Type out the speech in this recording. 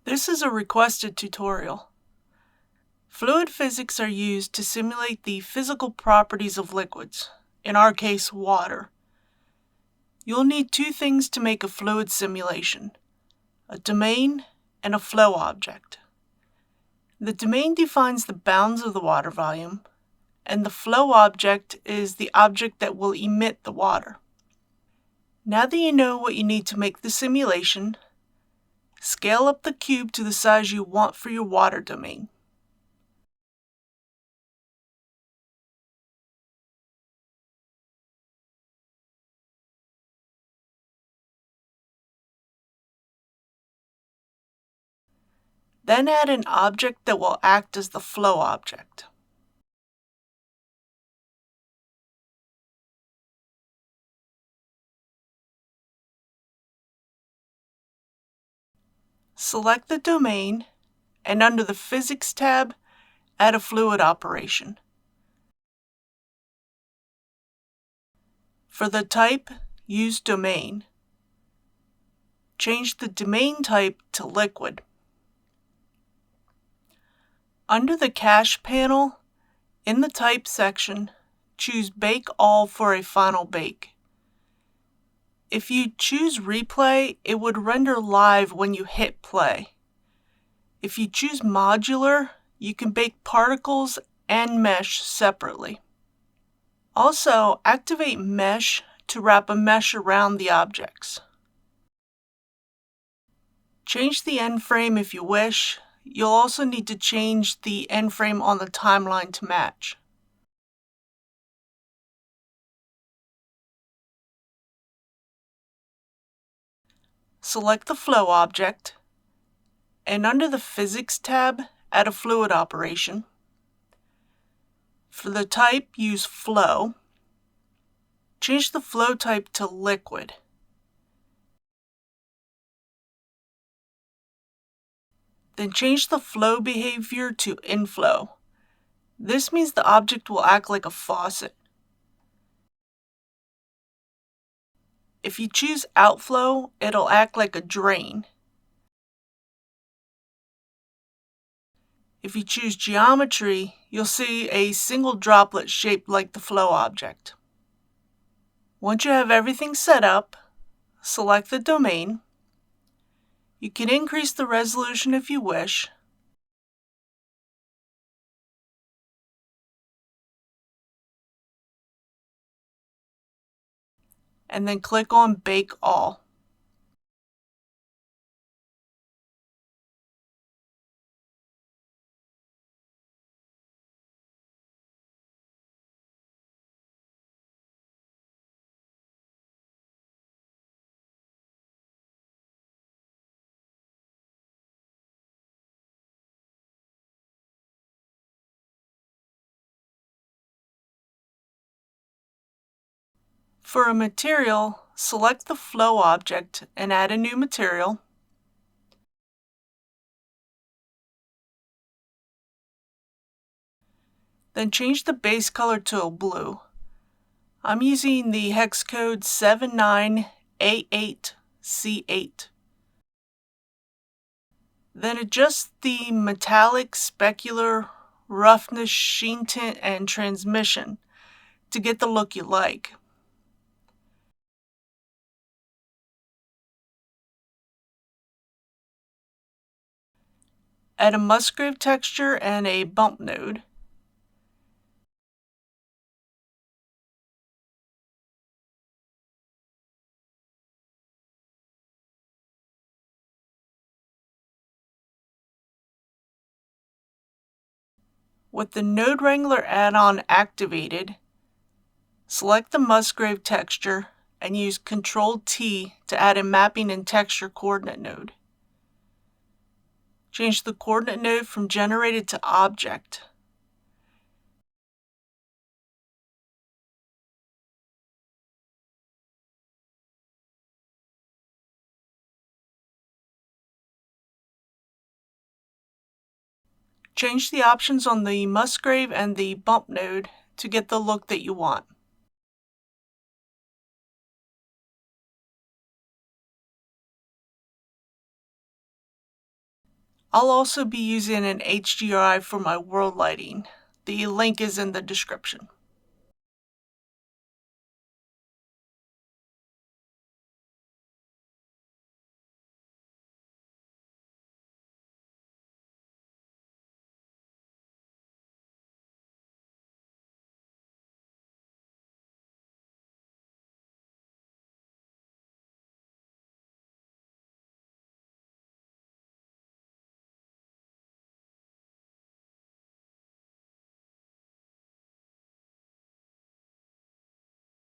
This is a requested tutorial. Fluid physics are used to simulate the physical properties of liquids, in our case water. You'll need two things to make a fluid simulation: a domain and a flow object. The domain defines the bounds of the water volume, and the flow object is the object that will emit the water. Now that you know what you need to make the simulation, scale up the cube to the size you want for your water domain. Then add an object that will act as the flow object. Select the domain, and under the Physics tab, add a fluid operation. For the type, use domain. Change the domain type to liquid. Under the Cache panel, in the Type section, choose Bake All for a final bake. If you choose Replay, it would render live when you hit play. If you choose Modular, you can bake particles and mesh separately. Also, activate Mesh to wrap a mesh around the objects. Change the end frame if you wish. You'll also need to change the end frame on the timeline to match. Select the flow object, and under the Physics tab, add a fluid operation. For the type, use flow. Change the flow type to liquid. Then change the flow behavior to inflow. This means the object will act like a faucet. If you choose outflow, it'll act like a drain. If you choose geometry, you'll see a single droplet shaped like the flow object. Once you have everything set up, select the domain. You can increase the resolution if you wish. And then click on Bake All. For a material, select the flow object and add a new material. Then change the base color to a blue. I'm using the hex code 79A8C8. Then adjust the metallic, specular, roughness, sheen tint, and transmission to get the look you like. Add a Musgrave texture and a bump node. With the Node Wrangler add-on activated, select the Musgrave texture and use Ctrl-T to add a mapping and texture coordinate node. Change the coordinate node from generated to object. Change the options on the Musgrave and the bump node to get the look that you want. I'll also be using an HDRI for my world lighting. The link is in the description.